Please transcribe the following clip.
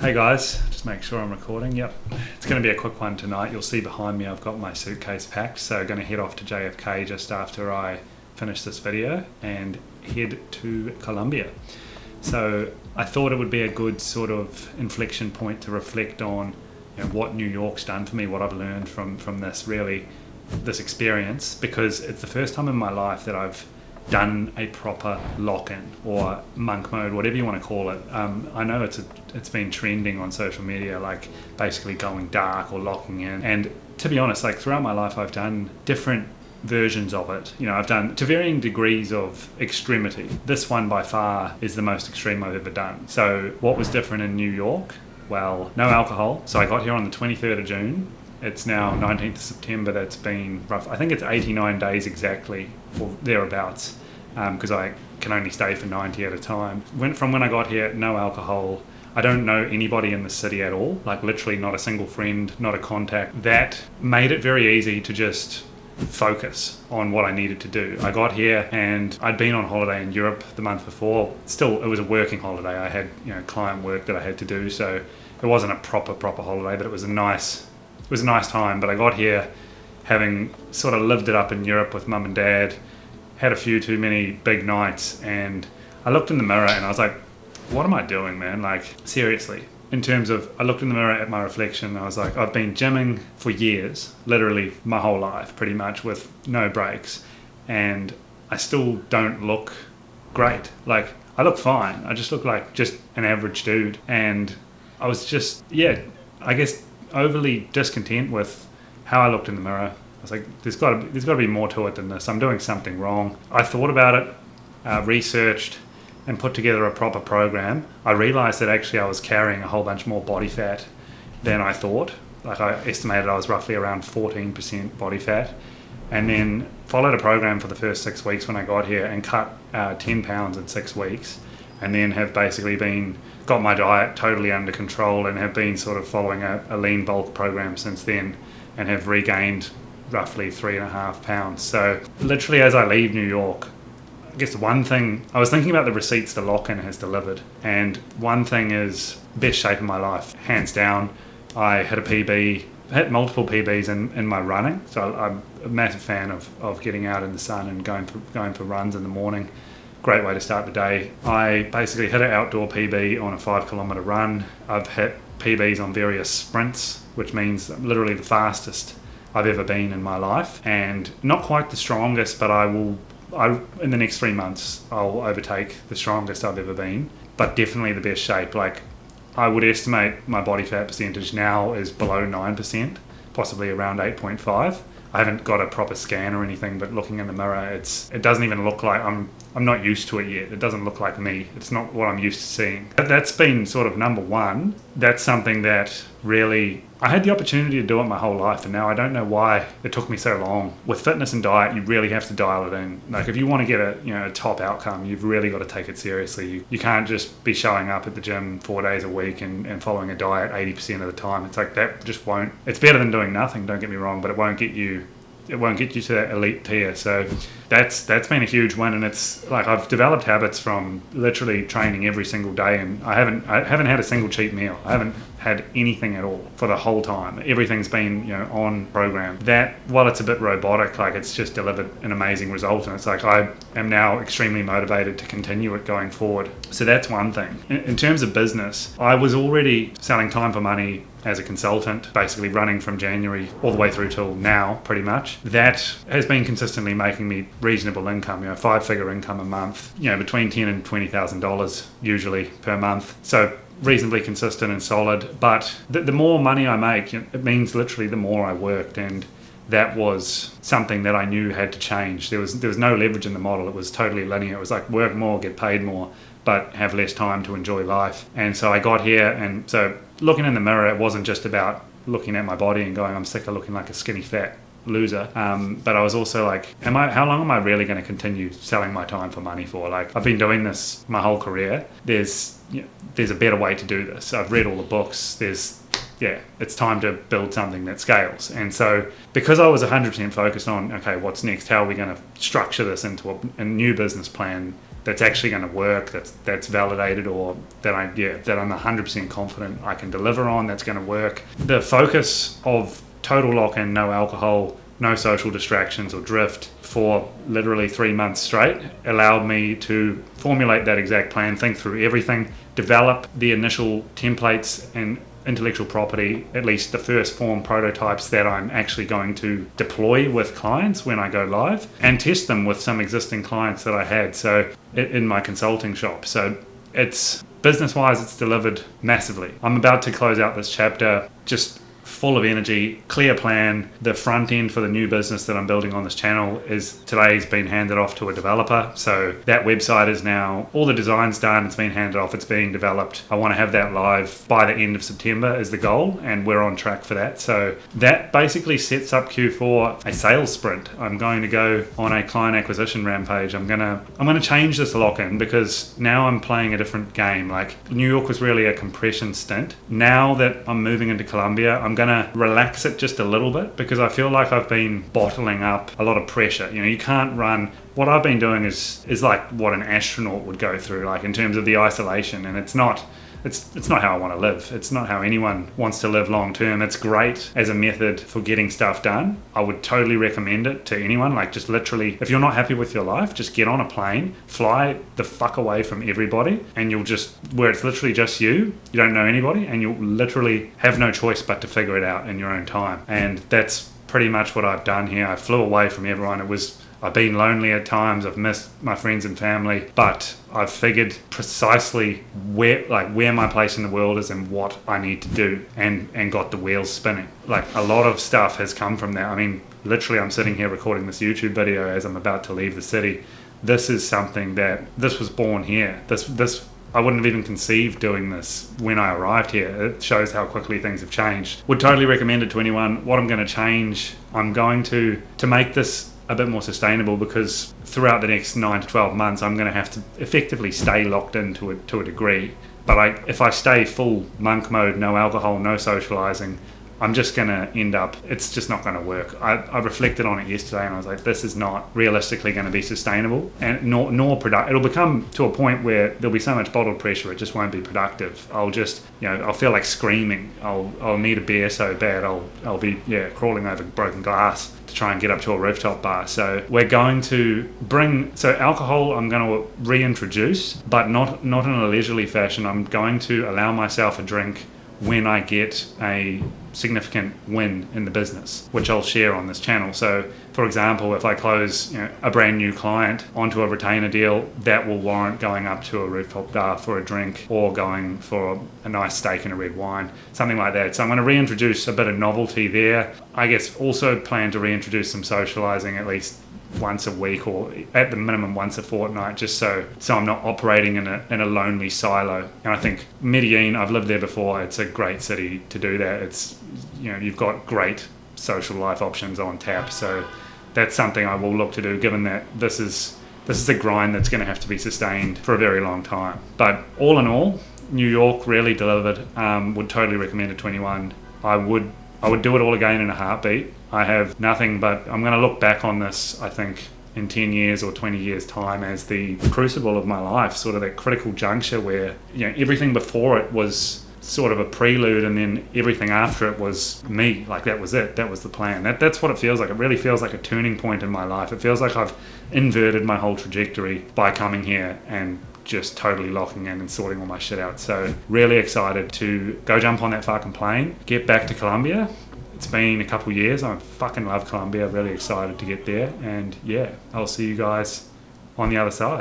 Hey guys, just make sure I'm recording. Yep, it's going to be a quick one tonight. You'll see behind me I've got my suitcase packed, so going to head off to JFK just after I finish this video and head to Colombia. So I thought it would be a good sort of inflection point to reflect on, what New York's done for me, what I've learned from this experience, because it's the first time in my life that I've done a proper lock-in or monk mode, whatever you want to call it. I know it's been trending on social media, like basically going dark or locking in. And to be honest, like throughout my life, I've done different versions of it. I've done to varying degrees of extremity. This one by far is the most extreme I've ever done. So what was different in New York? Well, no alcohol. So I got here on the 23rd of June. It's now 19th of September. That's been rough. I think it's 89 days exactly, or thereabouts, because I can only stay for 90 at a time. From when I got here, no alcohol. I don't know anybody in the city at all, like literally not a single friend, not a contact. That made it very easy to just focus on what I needed to do. I got here and I'd been on holiday in Europe the month before. Still, it was a working holiday. I had client work that I had to do, so it wasn't a proper holiday, but it was a nice time. But I got here having sort of lived it up in Europe with mum and dad, had a few too many big nights, and I looked in the mirror and I was like, what am I doing, man? Like, seriously. In terms of, I looked in the mirror at my reflection and I was like, I've been gymming for years, literally my whole life, pretty much, with no breaks, and I still don't look great. Like, I look fine. I just look like just an average dude. And I was just, I guess overly discontent with how I looked in the mirror. I was like, there's got to be more to it than this. I'm doing something wrong. I thought about it, researched, and put together a proper program. I realized that actually I was carrying a whole bunch more body fat than I thought. Like, I estimated I was roughly around 14% body fat, and then followed a program for the first 6 weeks when I got here and cut 10 pounds in 6 weeks, and then have basically got my diet totally under control and have been sort of following a lean bulk program since then, and have regained roughly 3.5 pounds. So literally as I leave New York, I guess one thing, I was thinking about the receipts the lock-in has delivered, and one thing is best shape of my life, hands down. I hit a PB, hit multiple PBs in my running, so I'm a massive fan of getting out in the sun and going for runs in the morning. Great way to start the day. I basically hit an outdoor PB on a 5 kilometre run. I've hit PBs on various sprints, which means I'm literally the fastest I've ever been in my life, and not quite the strongest, but in the next 3 months, I'll overtake the strongest I've ever been, but definitely the best shape. Like, I would estimate my body fat percentage now is below 9%, possibly around 8.5. I haven't got a proper scan or anything, but looking in the mirror, it doesn't even look like, I'm not used to it yet. It doesn't look like me. It's not what I'm used to seeing. That's been sort of number one. That's something that really, I had the opportunity to do it my whole life, and now I don't know why it took me so long. With fitness and diet, you really have to dial it in. Like, if you want to get a top outcome, you've really got to take it seriously. You can't just be showing up at the gym 4 days a week and following a diet 80% of the time. It's like, that just won't, it's better than doing nothing, don't get me wrong, but it won't get you to that elite tier. So that's been a huge win, and it's like I've developed habits from literally training every single day, and I haven't had a single cheat meal. I haven't had anything at all for the whole time. Everything's been on program. That, while it's a bit robotic, like, it's just delivered an amazing result, and it's like I am now extremely motivated to continue it going forward. So that's one thing. In terms of business, I was already selling time for money as a consultant, basically running from January all the way through till now, pretty much. That has been consistently making me reasonable income, 5-figure income a month, between $10,000 and $20,000 usually per month. So reasonably consistent and solid. But the more money I make, it means literally the more I worked, and that was something that I knew had to change. There was no leverage in the model. It was totally linear. It was like work more, get paid more, but have less time to enjoy life. And so I got here, and so looking in the mirror, it wasn't just about looking at my body and going, I'm sick of looking like a skinny fat loser, but I was also like, how long am I really going to continue selling my time for money for? Like, I've been doing this my whole career. There's a better way to do this. I've read all the books. It's time to build something that scales. And so because I was 100% focused on, okay, what's next? How are we going to structure this into a new business plan that's actually going to work, that's validated, or that I'm 100% confident I can deliver on, that's going to work. The focus of total lock-in, no alcohol, no social distractions or drift for literally 3 months straight allowed me to formulate that exact plan, think through everything, develop the initial templates and intellectual property, at least the first form prototypes that I'm actually going to deploy with clients when I go live, and test them with some existing clients that I had in my consulting shop. So it's business-wise, it's delivered massively. I'm about to close out this chapter just full of energy, clear plan. The front end for the new business that I'm building on this channel today's been handed off to a developer. So that website is now, all the design's done, it's been handed off, it's being developed. I want to have that live by the end of September is the goal, and we're on track for that. So that basically sets up Q4 a sales sprint. I'm going to go on a client acquisition rampage. I'm gonna change this lock-in because now I'm playing a different game. Like New York was really a compression stint. Now that I'm moving into Colombia, I'm going to relax it just a little bit because I feel like I've been bottling up a lot of pressure. You can't run. What I've been doing is like what an astronaut would go through, like in terms of the isolation, and it's not how I want to live. It's not how anyone wants to live long term. It's great as a method for getting stuff done. I would totally recommend it to anyone. Like just literally, if you're not happy with your life, just get on a plane, fly the fuck away from everybody, and where it's literally just you don't know anybody, and you'll literally have no choice but to figure it out in your own time. And that's pretty much what I've done here. I flew away from everyone. I've been lonely at times, I've missed my friends and family, but I've figured precisely where my place in the world is and what I need to do, and got the wheels spinning. Like a lot of stuff has come from that. I mean, literally I'm sitting here recording this YouTube video as I'm about to leave the city. This is something this was born here. This I wouldn't have even conceived doing this when I arrived here. It shows how quickly things have changed. Would totally recommend it to anyone. What I'm going to change, I'm going to make this a bit more sustainable, because throughout the next 9 to 12 months I'm going to have to effectively stay locked in to a degree. But if I stay full monk mode, no alcohol, no socializing, I'm just going to end up, it's just not going to work. I reflected on it yesterday and I was like, this is not realistically going to be sustainable, and nor productive. It'll become to a point where there'll be so much bottled pressure it just won't be productive. I'll just, I'll feel like screaming. I'll need a beer so bad I'll be crawling over broken glass to try and get up to a rooftop bar. So we're going to alcohol I'm going to reintroduce, but not in a leisurely fashion. I'm going to allow myself a drink when I get a significant win in the business, which I'll share on this channel. So for example, if I close a brand new client onto a retainer deal, that will warrant going up to a rooftop bar for a drink, or going for a nice steak and a red wine, something like that. So I'm going to reintroduce a bit of novelty there. I guess also plan to reintroduce some socializing at least once a week, or at the minimum once a fortnight, just so I'm not operating in a lonely silo. And I think Medellin, I've lived there before, it's a great city to do that. It's you've got great social life options on tap, so that's something I will look to do, given that this is a grind that's going to have to be sustained for a very long time. But all in all, New York really delivered. Would totally recommend it to anyone. I would do it all again in a heartbeat. I have nothing but, I'm going to look back on this, I think, in 10 years or 20 years time as the crucible of my life, sort of that critical juncture where everything before it was sort of a prelude, and then everything after it was me. Like that was it, that was the plan. That's what it feels like. It really feels like a turning point in my life. It feels like I've inverted my whole trajectory by coming here and just totally locking in and sorting all my shit out. So really excited to go jump on that fucking plane, get back to Colombia. It's been a couple years. I fucking love Colombia. Really excited to get there, and I'll see you guys on the other side.